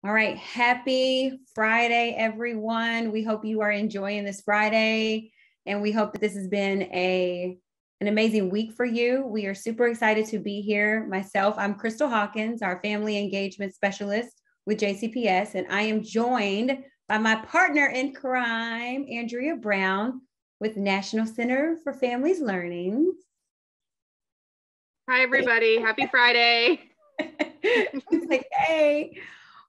All right. Happy Friday, everyone. We hope you are enjoying this Friday, and we hope that this has been an amazing week for you. We are super excited to be here. Myself, I'm Crystal Hawkins, our family engagement specialist with JCPS, and I am joined by my partner in crime, Andrea Brown, with National Center for Families Learning. Hi, everybody. Happy Friday. It's like, hey.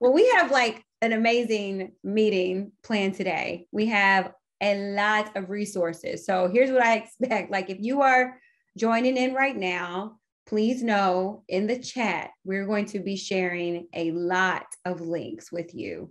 Well, we have like an amazing meeting planned today. We have a lot of resources. So here's what I expect. Like if you are joining in right now, please know in the chat, we're going to be sharing a lot of links with you.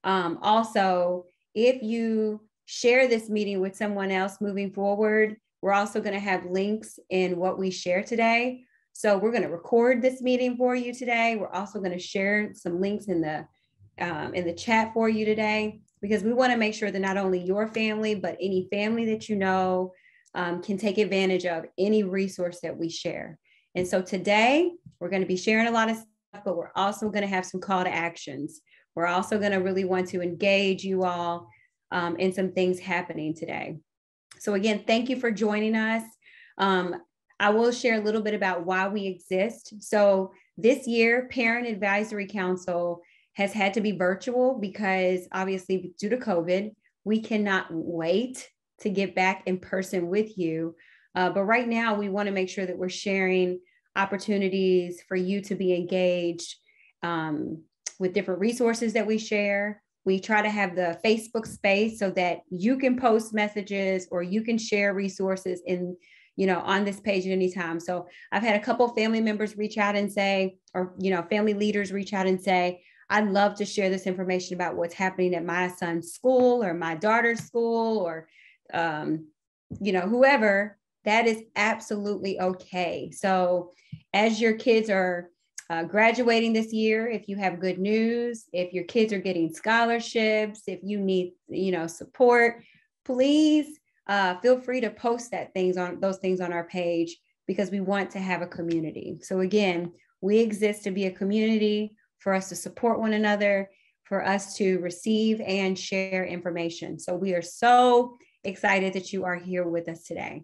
Also, if you share this meeting with someone else moving forward, we're also going to have links in what we share today. So we're going to record this meeting for you today. We're also going to share some links in the chat for you today, because we want to make sure that not only your family, but any family that you know can take advantage of any resource that we share. And so today we're going to be sharing a lot of stuff, but we're also going to have some call to actions. We're also going to really want to engage you all in some things happening today. So again, thank you for joining us. I will share a little bit about why we exist. So this year, Parent Advisory Council has had to be virtual because obviously due to COVID, we cannot wait to get back in person with you. But right now we want to make sure that we're sharing opportunities for you to be engaged with different resources that we share. We try to have the Facebook space so that you can post messages or you can share resources on this page at any time. So I've had a couple of family members reach out and say, or, family leaders reach out and say, I'd love to share this information about what's happening at my son's school or my daughter's school or, whoever. That is absolutely okay. So as your kids are graduating this year, if you have good news, if your kids are getting scholarships, if you need, support, please feel free to post those things on our page, because we want to have a community. So again, we exist to be a community, for us to support one another, for us to receive and share information. So we are so excited that you are here with us today.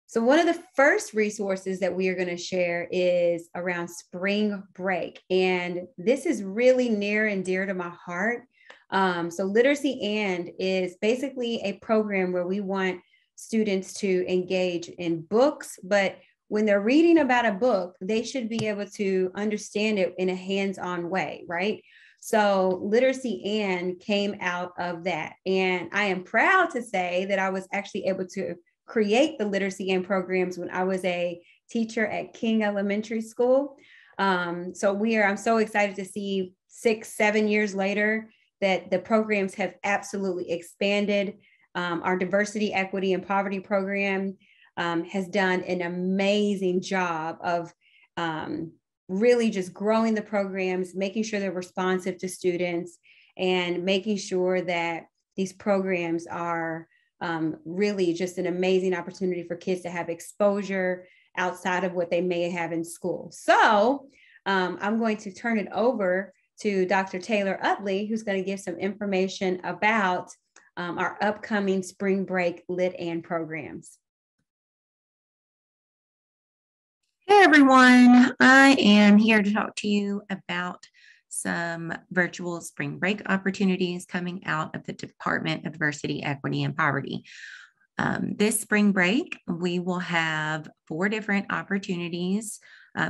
So one of the first resources that we are going to share is around spring break. And this is really near and dear to my heart. So Literacy And is basically a program where we want students to engage in books, but when they're reading about a book, they should be able to understand it in a hands-on way, right? So Literacy And came out of that. And I am proud to say that I was actually able to create the Literacy And programs when I was a teacher at King Elementary School. I'm so excited to see 6-7 years later that the programs have absolutely expanded. Our diversity, equity, and poverty program has done an amazing job of really just growing the programs, making sure they're responsive to students, and making sure that these programs are really just an amazing opportunity for kids to have exposure outside of what they may have in school. So I'm going to turn it over to Dr. Taylor Utley, who's going to give some information about our upcoming spring break Lit And programs. Hey everyone, I am here to talk to you about some virtual spring break opportunities coming out of the Department of Diversity, Equity, and Poverty. This spring break, we will have 4 different opportunities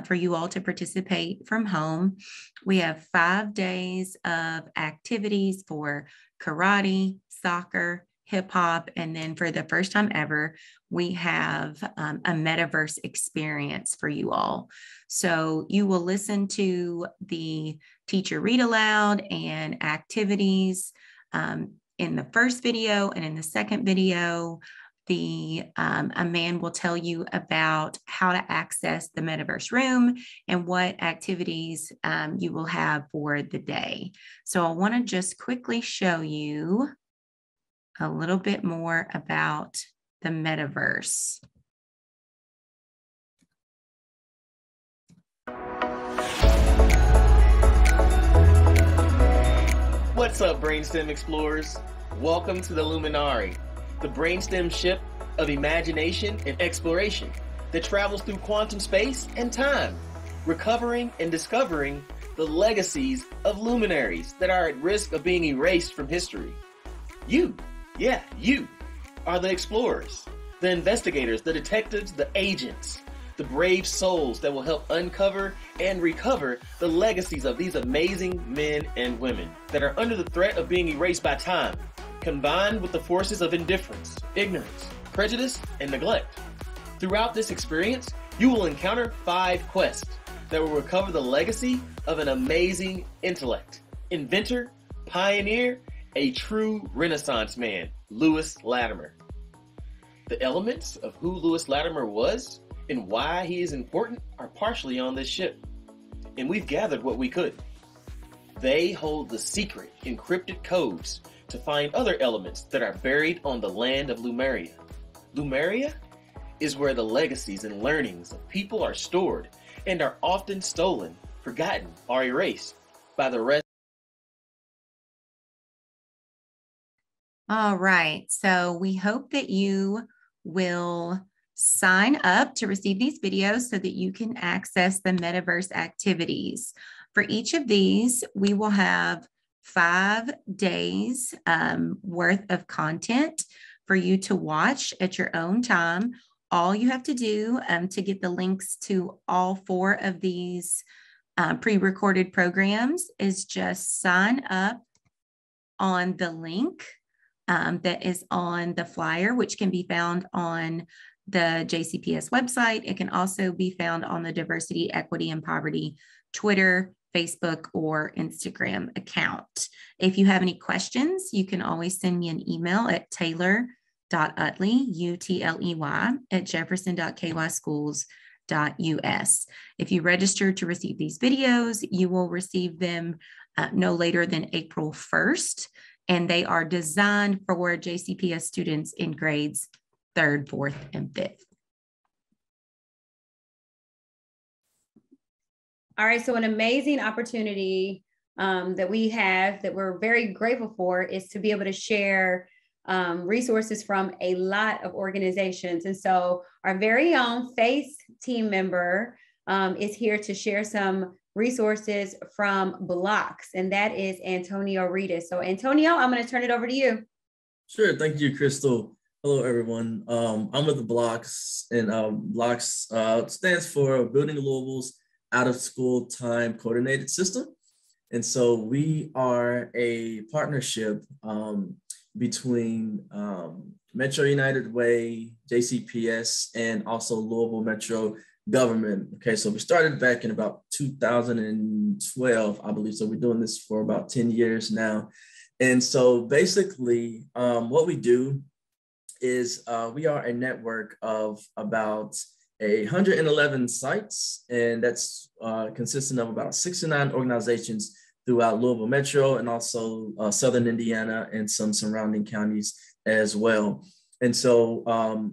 for you all to participate from home. We have 5 days of activities for karate, soccer, hip hop, and then for the first time ever, we have a metaverse experience for you all. So you will listen to the teacher read aloud and activities in the first video, and in the second video, a man will tell you about how to access the metaverse room and what activities you will have for the day. So I want to just quickly show you a little bit more about the metaverse. What's up, Brainstem Explorers? Welcome to the Luminari, the brainstem ship of imagination and exploration that travels through quantum space and time, recovering and discovering the legacies of luminaries that are at risk of being erased from history. You are the explorers, the investigators, the detectives, the agents, the brave souls that will help uncover and recover the legacies of these amazing men and women that are under the threat of being erased by time, combined with the forces of indifference, ignorance, prejudice, and neglect. Throughout this experience, you will encounter 5 quests that will recover the legacy of an amazing intellect, inventor, pioneer, a true Renaissance man, Lewis Latimer. The elements of who Lewis Latimer was and why he is important are partially on this ship, and we've gathered what we could. They hold the secret encrypted codes to find other elements that are buried on the land of Lumeria. Lumeria is where the legacies and learnings of people are stored and are often stolen, forgotten, or erased by the rest. All right, so we hope that you will sign up to receive these videos so that you can access the metaverse activities. For each of these, we will have 5 days worth of content for you to watch at your own time. All you have to do to get the links to all 4 of these pre-recorded programs is just sign up on the link that is on the flyer, which can be found on the JCPS website. It can also be found on the Diversity, Equity, and Poverty Twitter, Facebook, or Instagram account. If you have any questions, you can always send me an email at taylor.utley, U-T-L-E-Y, at jefferson.kyschools.us. If you register to receive these videos, you will receive them no later than April 1st, and they are designed for JCPS students in grades 3rd, 4th, and 5th. All right, so an amazing opportunity that we have that we're very grateful for is to be able to share resources from a lot of organizations. And so our very own FACE team member is here to share some resources from Blocks, and that is Antonio Readus. So Antonio, I'm going to turn it over to you. Sure, thank you, Crystal. Hello, everyone. I'm with the Blocks, and Blocks stands for Building Louisville's Out-of-School Time Coordinated System. And so we are a partnership between Metro United Way, JCPS, and also Louisville Metro government. Okay, so we started back in about 2012, I believe. So we're doing this for about 10 years now. And so basically what we do is we are a network of about 111 sites, and that's consisting of about 69 organizations throughout Louisville Metro and also Southern Indiana and some surrounding counties as well. And so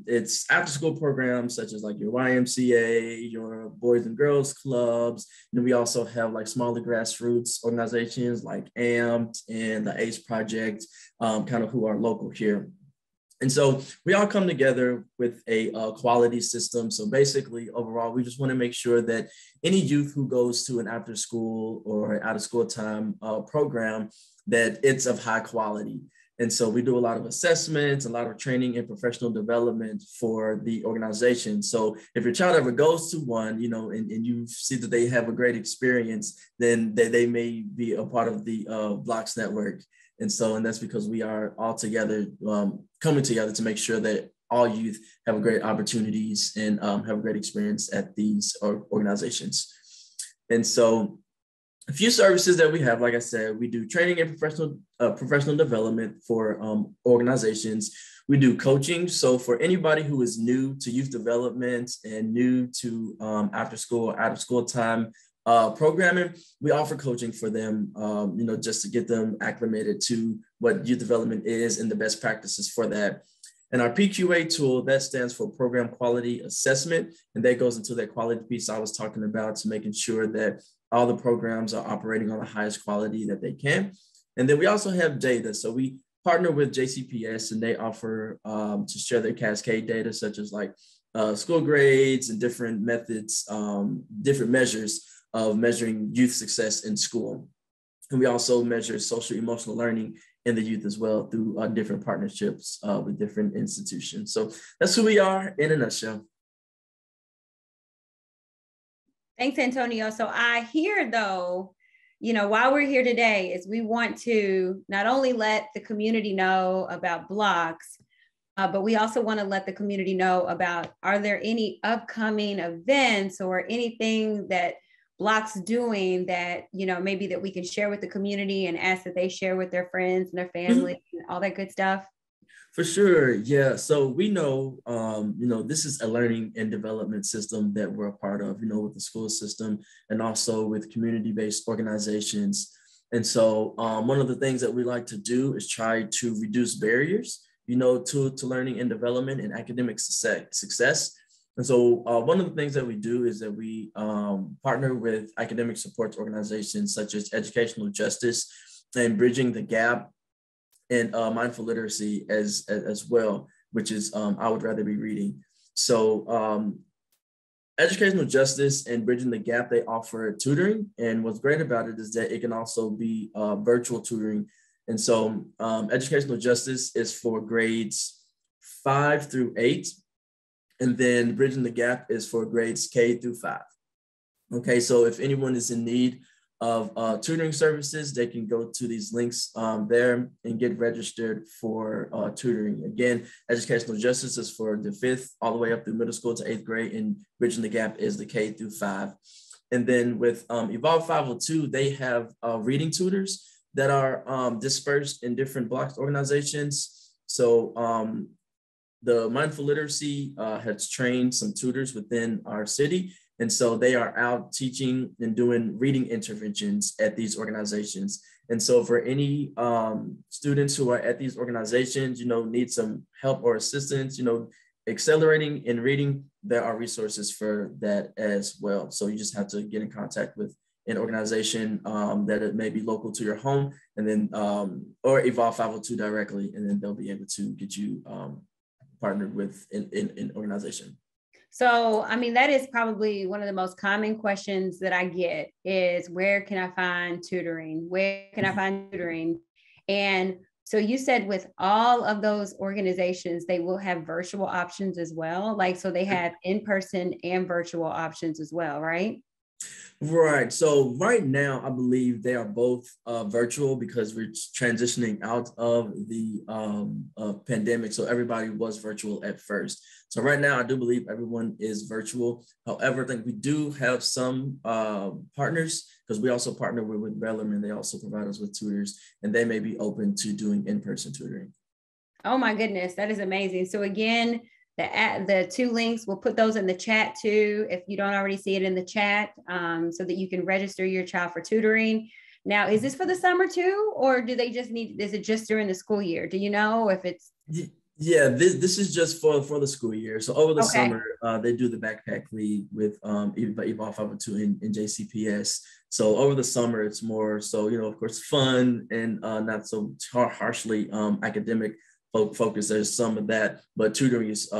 it's after-school programs such as like your YMCA, your Boys and Girls Clubs. And we also have like smaller grassroots organizations like AMPed and the ACE Project, kind of who are local here. And so we all come together with a quality system. So basically, overall, we just want to make sure that any youth who goes to an after school or out of school time program, that it's of high quality. And so we do a lot of assessments, a lot of training and professional development for the organization. So if your child ever goes to one, you know, and you see that they have a great experience, then they may be a part of the Blocks network. And that's because we are all together, coming together to make sure that all youth have great opportunities and have a great experience at these organizations. And so a few services that we have, like I said, we do training and professional development for organizations. We do coaching. So for anybody who is new to youth development and new to after school or out of school time programming, we offer coaching for them, you know, just to get them acclimated to what youth development is and the best practices for that. And our PQA tool, that stands for Program Quality Assessment, and that goes into that quality piece I was talking about, to making sure that all the programs are operating on the highest quality that they can. And then we also have data. So we partner with JCPS, and they offer to share their cascade data, such as like school grades and different methods, different measures of measuring youth success in school. And we also measure social emotional learning in the youth as well through different partnerships with different institutions. So that's who we are in a nutshell. Thanks, Antonio. So I hear, though, you know, while we're here today is we want to not only let the community know about blocks, but we also want to let the community know about, are there any upcoming events or anything that Block's doing that, you know, maybe that we can share with the community and ask that they share with their friends and their family and all that good stuff? For sure. Yeah. So we know, you know, this is a learning and development system that we're a part of, you know, with the school system and also with community-based organizations. And so one of the things that we like to do is try to reduce barriers, you know, to learning and development and academic success. And so one of the things that we do is that we partner with academic support organizations such as Educational Justice and Bridging the Gap and mindful literacy as well, which is I Would Rather Be Reading. So Educational Justice and Bridging the Gap, they offer tutoring. And what's great about it is that it can also be virtual tutoring. And so Educational Justice is for grades 5 through 8. And then Bridging the Gap is for grades K through 5. Okay, so if anyone is in need of tutoring services, they can go to these links there and get registered for tutoring. Again, Educational Justice is for the 5th all the way up through middle school to 8th grade, and Bridging the Gap is the K through 5. And then with Evolve 502, they have reading tutors that are dispersed in different Blocks organizations. So the Mindful Literacy has trained some tutors within our city. And so they are out teaching and doing reading interventions at these organizations. And so for any students who are at these organizations, you know, need some help or assistance, you know, accelerating in reading, there are resources for that as well. So you just have to get in contact with an organization that it may be local to your home, and then, or Evolve 502 directly, and then they'll be able to get you partnered with an organization. So, I mean, that is probably one of the most common questions that I get is, where can I find tutoring? Where can I find tutoring? And so you said with all of those organizations, they will have virtual options as well. Like, so they have in-person and virtual options as well, right? Right. So right now, I believe they are both virtual because we're transitioning out of the pandemic. So everybody was virtual at first. So right now, I do believe everyone is virtual. However, I think we do have some partners, because we also partner with Bellarmine. They also provide us with tutors, and they may be open to doing in-person tutoring. Oh my goodness, that is amazing. So again, the 2 links, we'll put those in the chat too, if you don't already see it in the chat, so that you can register your child for tutoring. Now, is this for the summer too, or do they just need, is it just during the school year? Do you know if it's? Yeah, this is just for the school year. So over the summer, they do the backpack league with Evolve 502 and JCPS. So over the summer, it's more so, you know, of course, fun and not so harshly academic focus. There's some of that, but tutoring is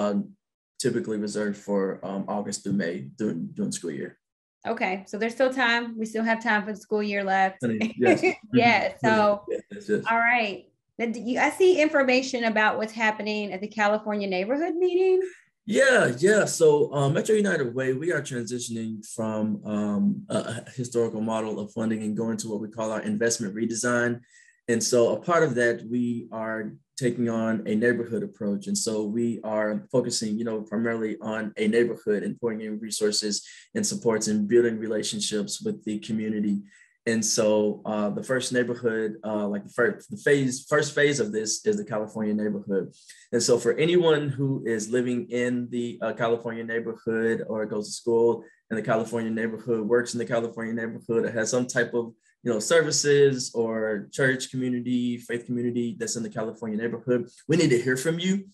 typically reserved for August through May during school year. Okay, so there's still time. We still have time for the school year left. Yes. Yeah. So, yes. All right. I see information about what's happening at the California Neighborhood Meeting. Yeah. So Metro United Way, we are transitioning from a historical model of funding and going to what we call our investment redesign. And so a part of that, we are taking on a neighborhood approach. And so we are focusing, you know, primarily on a neighborhood and pouring in resources and supports and building relationships with the community. And so the first neighborhood, like the first phase of this is the California neighborhood. And so for anyone who is living in the California neighborhood or goes to school in the California neighborhood, works in the California neighborhood, or has some type of, you know, services or church community, faith community that's in the California neighborhood, we need to hear from you,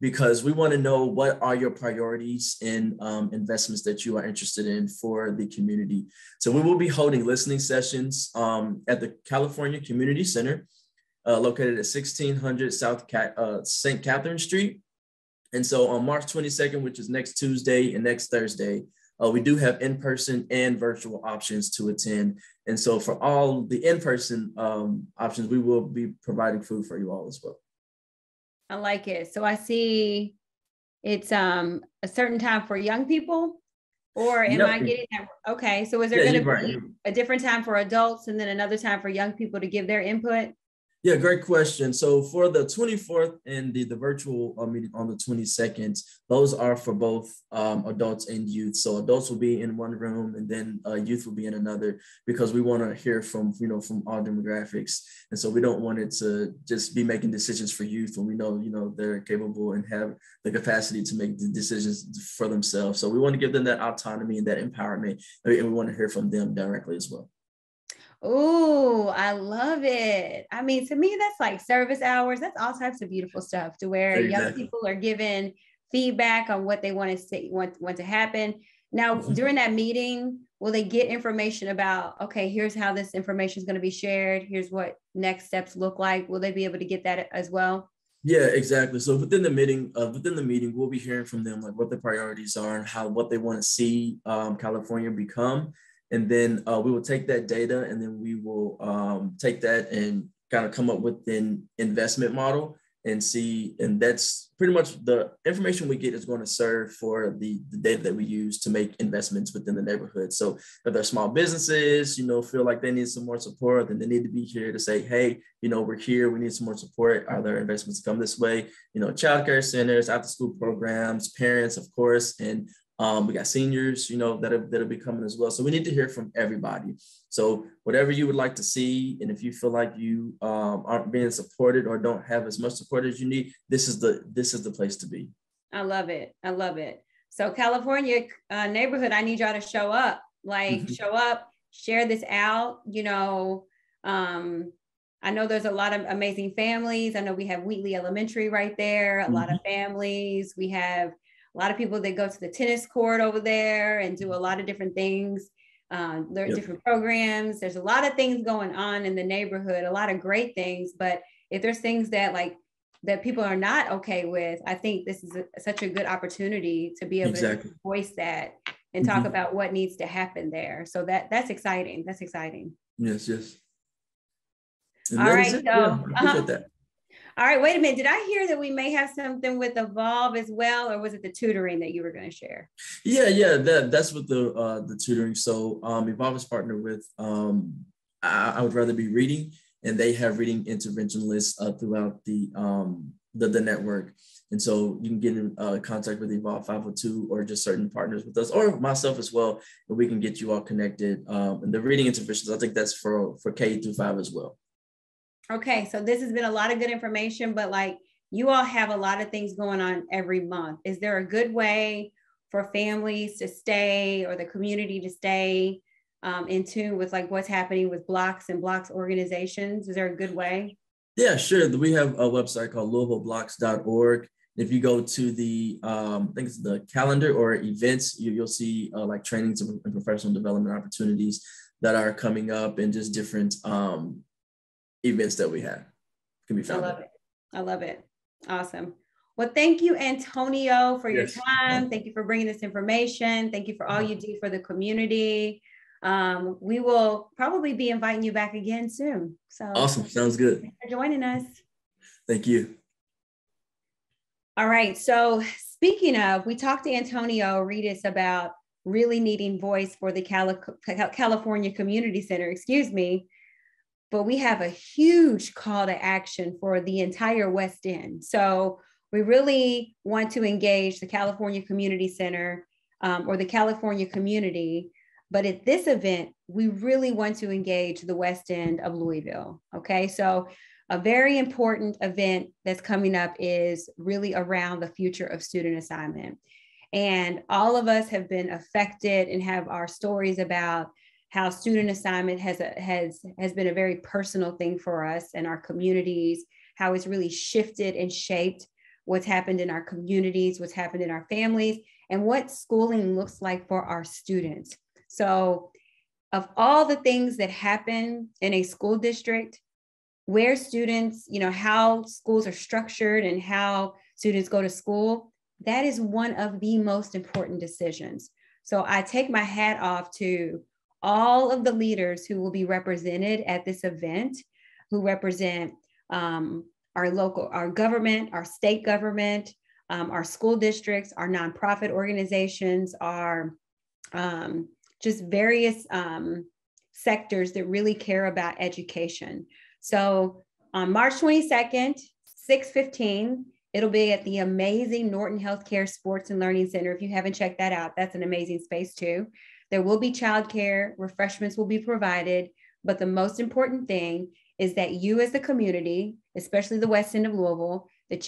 because we want to know what are your priorities and investments that you are interested in for the community. So we will be holding listening sessions at the California Community Center, located at 1600 South St. Catherine Street. And so on March 22nd, which is next Tuesday and next Thursday, we do have in-person and virtual options to attend. And so for all the in-person options, we will be providing food for you all as well. I like it. So I see it's a certain time for young people, or am I getting that? Okay. So is there going to be a different time for adults and then another time for young people to give their input? Yeah, great question. So for the 24th and the virtual meeting on the 22nd, those are for both adults and youth. So adults will be in one room and then youth will be in another, because we want to hear from all demographics. And so we don't want it to just be making decisions for youth when we know, they're capable and have the capacity to make the decisions for themselves. So we want to give them that autonomy and that empowerment, and we want to hear from them directly as well. Oh, I love it. I mean, to me, that's like service hours. That's all types of beautiful stuff, to where young people are given feedback on what they want to say, want to happen. Now, during that meeting, will they get information about, okay, here's how this information is going to be shared. Here's what next steps look like. Will they be able to get that as well? Yeah, exactly. So within the meeting, we'll be hearing from them, like what the priorities are and what they want to see California become. And then we will take that data, and then we will take that and kind of come up with an investment model and see. And that's pretty much the information we get is going to serve for the data that we use to make investments within the neighborhood. So if they're small businesses, feel like they need some more support, then they need to be here to say, hey, we're here, we need some more support. Are there investments to come this way? Childcare centers, after school programs, parents, of course, and we got seniors, that'll be coming as well. So we need to hear from everybody. So whatever you would like to see, and if you feel like you aren't being supported or don't have as much support as you need, this is the place to be. I love it. I love it. So California neighborhood, I need y'all to show up, show up, share this out. I know there's a lot of amazing families. I know we have Wheatley Elementary right there, a lot of families. We have a lot of people that go to the tennis court over there and do a lot of different things. There are different programs. There's a lot of things going on in the neighborhood, a lot of great things. But if there's things that people are not okay with, I think this is such a good opportunity to be able to voice that and talk about what needs to happen there. So that's exciting. That's exciting. Yes. And all right. So, appreciate that. All right, wait a minute. Did I hear that we may have something with Evolve as well, or was it the tutoring that you were going to share? Yeah. That's with the tutoring. So Evolve is partnered with I Would Rather Be Reading, and they have reading interventionalists throughout the network. And so you can get in contact with Evolve 502 or just certain partners with us, or myself as well, and we can get you all connected. And the reading interventions, I think that's for K through 5 as well. Okay, so this has been a lot of good information, but you all have a lot of things going on every month. Is there a good way for families to stay, or the community to stay in tune with what's happening with blocks and blocks organizations? Is there a good way? Yeah, sure. We have a website called LouisvilleBlocks.org. If you go to the, I think it's the calendar or events, you'll see trainings and professional development opportunities that are coming up, and just different events that we have can be found. I love it. Awesome. Well, thank you, Antonio, for your time. Thank you for bringing this information. Thank you for all you do for the community. We will probably be inviting you back again soon. So awesome. Sounds good. Thanks for joining us. Thank you. All right. So speaking of, we talked to Antonio Readus about really needing voice for the California Community Center, but we have a huge call to action for the entire West End. So we really want to engage the California Community Center or the California community. But at this event, we really want to engage the West End of Louisville. Okay, so a very important event that's coming up is really around the future of student assignment. And all of us have been affected and have our stories about how student assignment has been a very personal thing for us and our communities, how it's really shifted and shaped what's happened in our communities, what's happened in our families, and what schooling looks like for our students. So of all the things that happen in a school district, where students, how schools are structured and how students go to school, that is one of the most important decisions. So I take my hat off to all of the leaders who will be represented at this event, who represent our government, our state government, our school districts, our nonprofit organizations, our just various sectors that really care about education. So on March 22nd, 6:15, it'll be at the amazing Norton Healthcare Sports and Learning Center. If you haven't checked that out, that's an amazing space too. There will be childcare, refreshments will be provided, but the most important thing is that you as the community, especially the West End of Louisville, that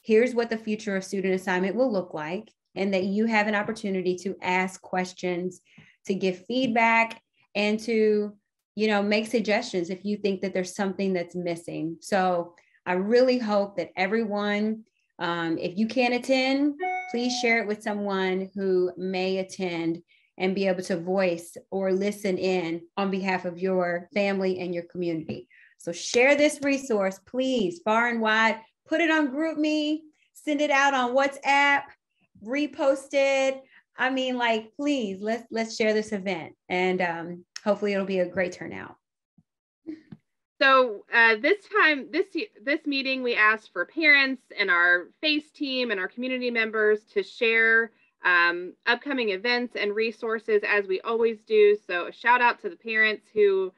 here's what the future of student assignment will look like, and that you have an opportunity to ask questions, to give feedback, and to, make suggestions if you think that there's something that's missing. So I really hope that everyone, if you can't attend, please share it with someone who may attend and be able to voice or listen in on behalf of your family and your community. So share this resource, please, far and wide. Put it on GroupMe, send it out on WhatsApp, repost it. I mean, please, let's share this event, and hopefully it'll be a great turnout. So this meeting, we asked for parents and our FACE team and our community members to share upcoming events and resources, as we always do. So a shout out to the parents who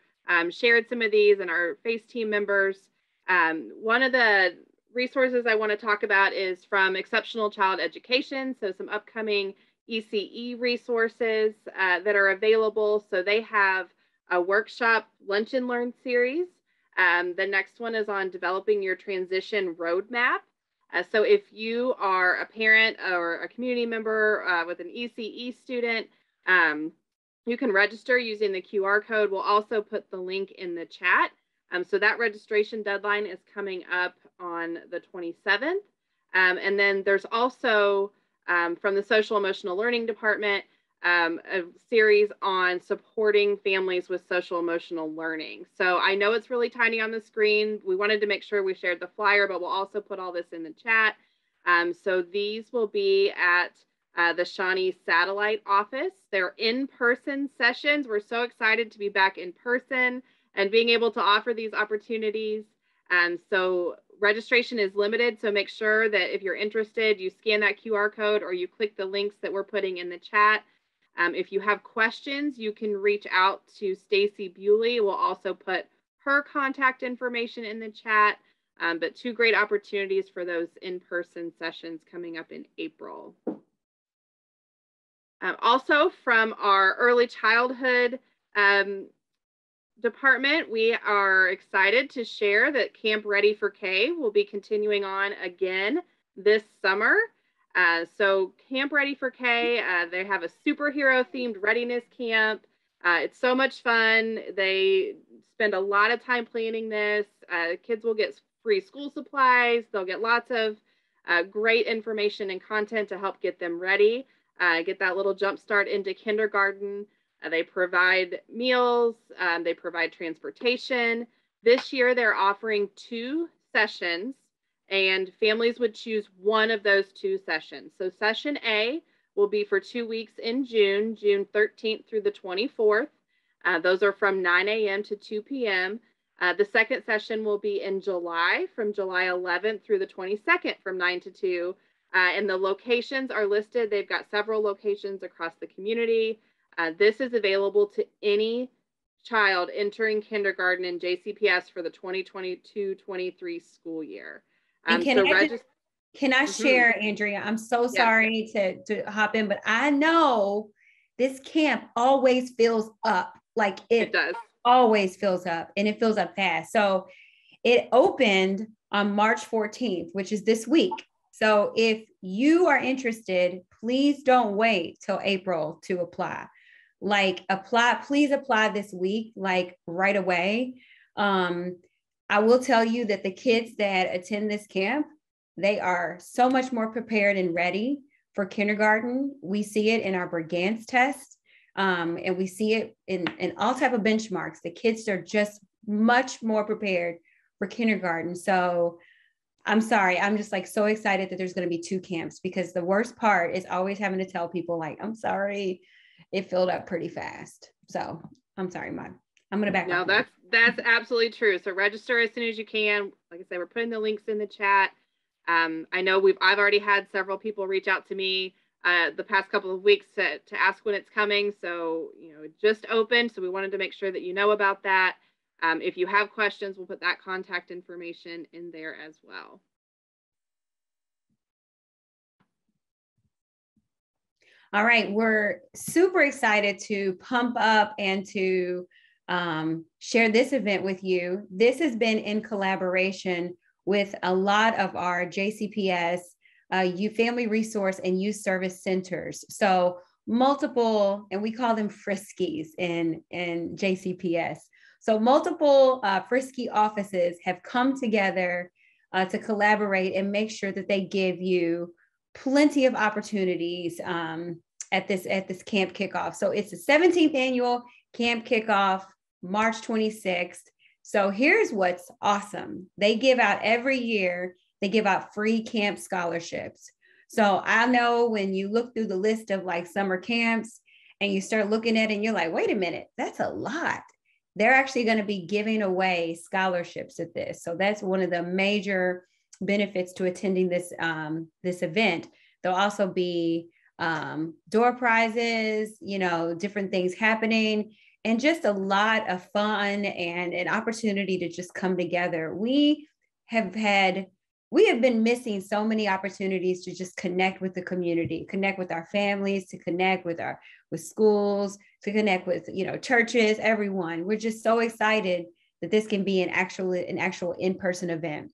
shared some of these, and our FACE team members. One of the resources I want to talk about is from Exceptional Child Education. So some upcoming ECE resources that are available. So they have a workshop lunch and learn series. The next one is on developing your transition roadmap. So if you are a parent or a community member with an ECE student, you can register using the QR code. We'll also put the link in the chat. So that registration deadline is coming up on the 27th. And then there's also from the Social Emotional Learning Department, a series on supporting families with social emotional learning. So I know it's really tiny on the screen. We wanted to make sure we shared the flyer, but we'll also put all this in the chat. So these will be at the Shawnee Satellite office. They're in-person sessions. We're so excited to be back in person and being able to offer these opportunities. So registration is limited, so make sure that if you're interested, you scan that QR code or you click the links that we're putting in the chat. If you have questions, you can reach out to Stacy Bewley. We'll also put her contact information in the chat, but two great opportunities for those in-person sessions coming up in April. Also from our early childhood department, we are excited to share that Camp Ready for K will be continuing on again this summer. So Camp Ready for K, they have a superhero themed readiness camp. It's so much fun. They spend a lot of time planning this. Kids will get free school supplies. They'll get lots of great information and content to help get them ready, get that little jump start into kindergarten. They provide meals, they provide transportation. This year they're offering 2 sessions, and families would choose one of those 2 sessions. So session A will be for 2 weeks in June, June 13th through the 24th. Those are from 9 a.m. to 2 p.m. The second session will be in July, from July 11th through the 22nd from 9 to 2. And the locations are listed. They've got several locations across the community. This is available to any child entering kindergarten in JCPS for the 2022-23 school year. And can I share, Andrea? I'm so sorry to hop in, but I know this camp always fills up. Like it does. Always fills up, and it fills up fast. So it opened on March 14th, which is this week. So if you are interested, please don't wait till April to apply. Please apply this week, right away. I will tell you that the kids that attend this camp, They are so much more prepared and ready for kindergarten. We see it in our Brigance test, and we see it in all type of benchmarks. The kids are just much more prepared for kindergarten. So I'm sorry, I'm just like so excited that there's going to be 2 camps, because the worst part is always having to tell people like, I'm sorry, it filled up pretty fast. So I'm sorry, I'm going to back No, up. that's absolutely true. So register as soon as you can. Like I said, we're putting the links in the chat. I know I've already had several people reach out to me the past couple of weeks to ask when it's coming. So, it just opened. So we wanted to make sure that you know about that. If you have questions, we'll put that contact information in there as well. All right, we're super excited to pump up and to share this event with you. This has been in collaboration with a lot of our JCPS, youth family resource and youth service centers. So multiple, and we call them Friskies in JCPS. So multiple Frisky offices have come together to collaborate and make sure that they give you plenty of opportunities at this camp kickoff. So it's the 17th annual camp kickoff, March 26th. So here's what's awesome. They give out every year, they give out free camp scholarships. So I know when you look through the list of like summer camps and you start looking at it and you're like, wait a minute, that's a lot. They're actually going to be giving away scholarships at this. So that's one of the major benefits to attending this event. There'll also be door prizes, different things happening, and just a lot of fun and an opportunity to just come together. We have been missing so many opportunities to just connect with the community, connect with our families, to connect with schools, to connect with, churches, everyone. We're just so excited that this can be an actual in-person event.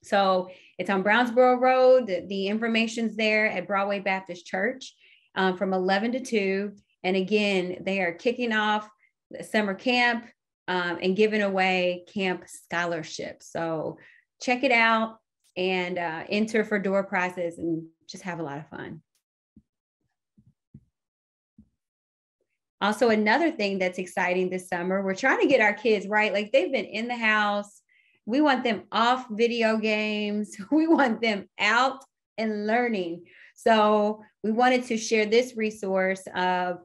So it's on Brownsboro Road. The information's there at Broadway Baptist Church from 11 to 2. And again, they are kicking off the summer camp and giving away camp scholarships. So check it out and enter for door prizes and just have a lot of fun. Also, another thing that's exciting this summer, we're trying to get our kids right. Like, they've been in the house. We want them off video games. We want them out and learning. So we wanted to share this resource of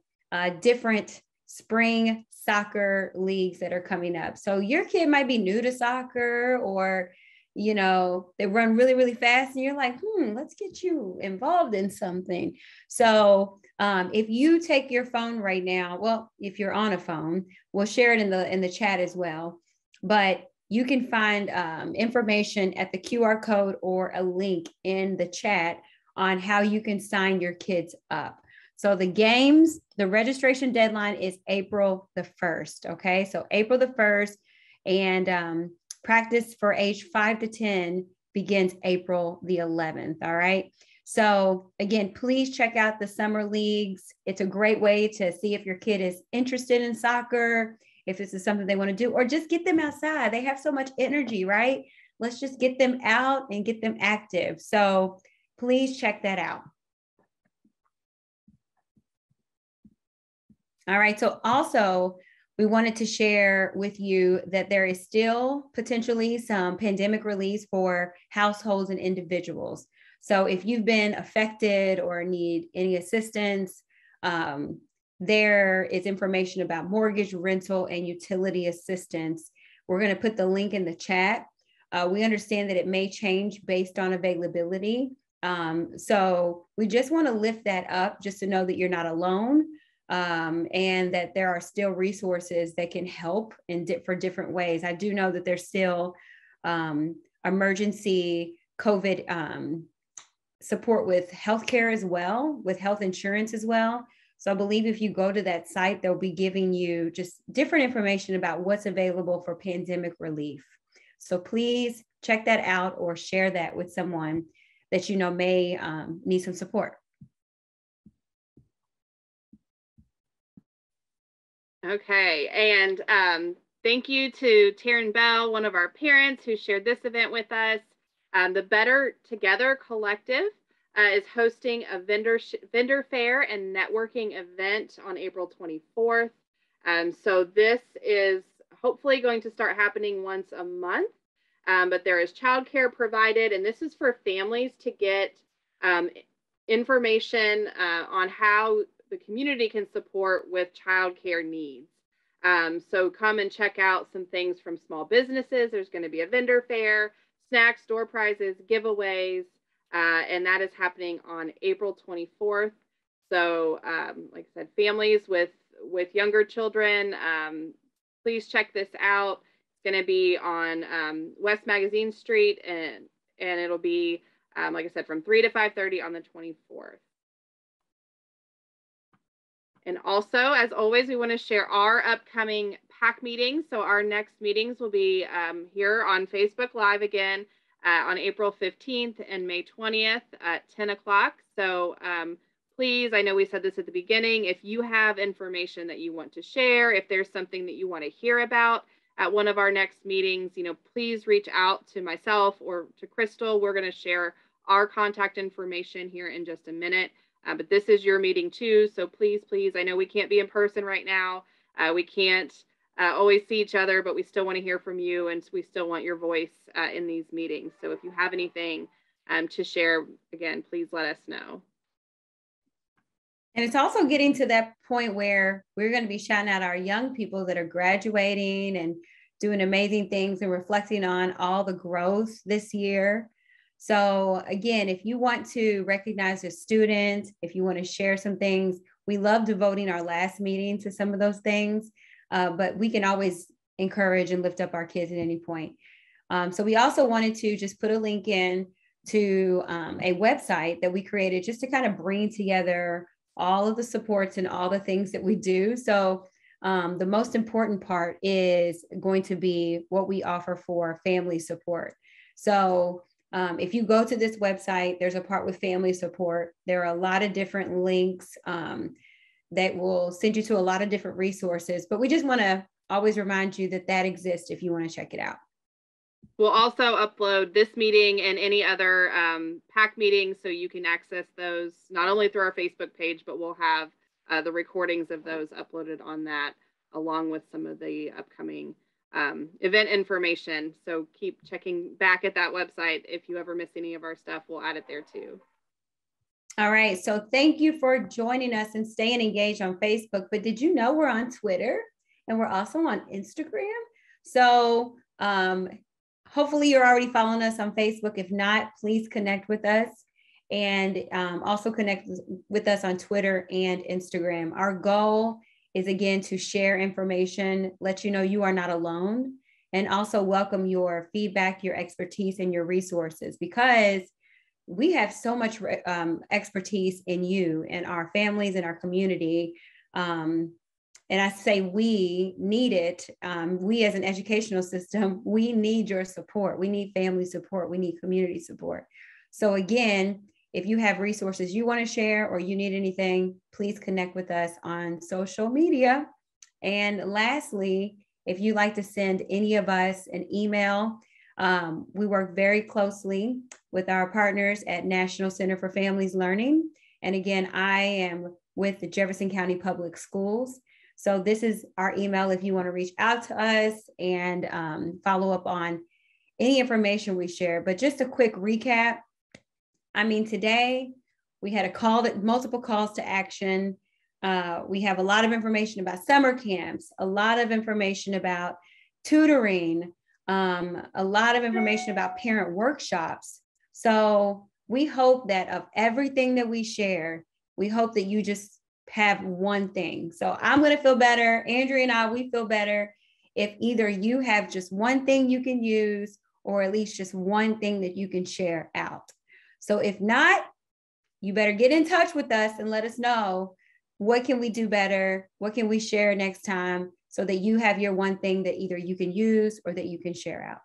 different spring soccer leagues that are coming up. So your kid might be new to soccer, or, they run really, really fast and you're like, let's get you involved in something. So if you take your phone right now, well, if you're on a phone, we'll share it in the chat as well. But you can find information at the QR code or a link in the chat on how you can sign your kids up. So the registration deadline is April the 1st. Okay, so April the 1st, and practice for age 5 to 10 begins April the 11th. All right. So again, please check out the summer leagues. It's a great way to see if your kid is interested in soccer, if this is something they want to do, or just get them outside. They have so much energy, right? Let's just get them out and get them active. So please check that out. All right, so also we wanted to share with you that there is still potentially some pandemic relief for households and individuals. So if you've been affected or need any assistance, there is information about mortgage, rental, and utility assistance. We're going to put the link in the chat. We understand that it may change based on availability. So we just want to lift that up just to know that you're not alone, and that there are still resources that can help for different ways. I do know that there's still emergency COVID support with healthcare as well, with health insurance as well. So I believe if you go to that site, they'll be giving you just different information about what's available for pandemic relief. So please check that out or share that with someone that you know may need some support. Okay, and thank you to Taryn Bell, one of our parents who shared this event with us. The Better Together Collective is hosting a vendor fair and networking event on April 24th. So this is hopefully going to start happening once a month, but there is childcare provided, and this is for families to get information on how the community can support with childcare needs. So come and check out some things from small businesses. There's going to be a vendor fair, snacks, door prizes, giveaways, and that is happening on April 24th. So like I said, families with younger children, please check this out. It's going to be on West Magazine Street, and it'll be, like I said, from 3 to 5:30 on the 24th. And also, as always, we want to share our upcoming PAC meetings. So our next meetings will be here on Facebook Live again on April 15th and May 20th at 10 o'clock. So please, I know we said this at the beginning, if you have information that you want to share, if there's something that you want to hear about at one of our next meetings, please reach out to myself or to Crystal. We're going to share our contact information here in just a minute. But this is your meeting too. So please, I know we can't be in person right now. We can't always see each other, but we still want to hear from you, and we still want your voice in these meetings. So if you have anything to share, again, please let us know. And it's also getting to that point where we're going to be shouting out our young people that are graduating and doing amazing things and reflecting on all the growth this year. So again, if you want to recognize a student, if you want to share some things, we love devoting our last meeting to some of those things, but we can always encourage and lift up our kids at any point. So we also wanted to just put a link in to a website that we created just to kind of bring together all of the supports and all the things that we do. So the most important part is going to be what we offer for family support. So if you go to this website, there's a part with family support. There are a lot of different links that will send you to a lot of different resources, but we just want to always remind you that that exists if you want to check it out. We'll also upload this meeting and any other PAC meetings, so you can access those not only through our Facebook page, but we'll have the recordings of those uploaded on that, along with some of the upcoming event information. So keep checking back at that website. If you ever miss any of our stuff, we'll add it there too. All right. So thank you for joining us and staying engaged on Facebook. But did you know we're on Twitter and we're also on Instagram? So hopefully you're already following us on Facebook. If not, please connect with us, and also connect with us on Twitter and Instagram. Our goal is, again, to share information, let you know you are not alone, and also welcome your feedback, your expertise, and your resources, because we have so much expertise in you and our families and our community. And I say we need it. We as an educational system, we need your support. We need family support. We need community support. So again, if you have resources you want to share or you need anything, please connect with us on social media. And lastly, if you'd like to send any of us an email, we work very closely with our partners at National Center for Families Learning. And again, I am with the Jefferson County Public Schools. So this is our email if you want to reach out to us and follow up on any information we share. But just a quick recap. I mean, today we had multiple calls to action. We have a lot of information about summer camps, a lot of information about tutoring, a lot of information about parent workshops. So we hope that of everything that we share, we hope that you just have one thing. So I'm going to feel better. Andrea and I, we feel better if either you have just one thing you can use, or at least just one thing that you can share out. So if not, you better get in touch with us and let us know, what can we do better? What can we share next time, so that you have your one thing that either you can use or that you can share out.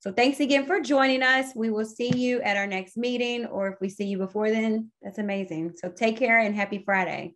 So thanks again for joining us. We will see you at our next meeting, or if we see you before then, that's amazing. So take care and happy Friday.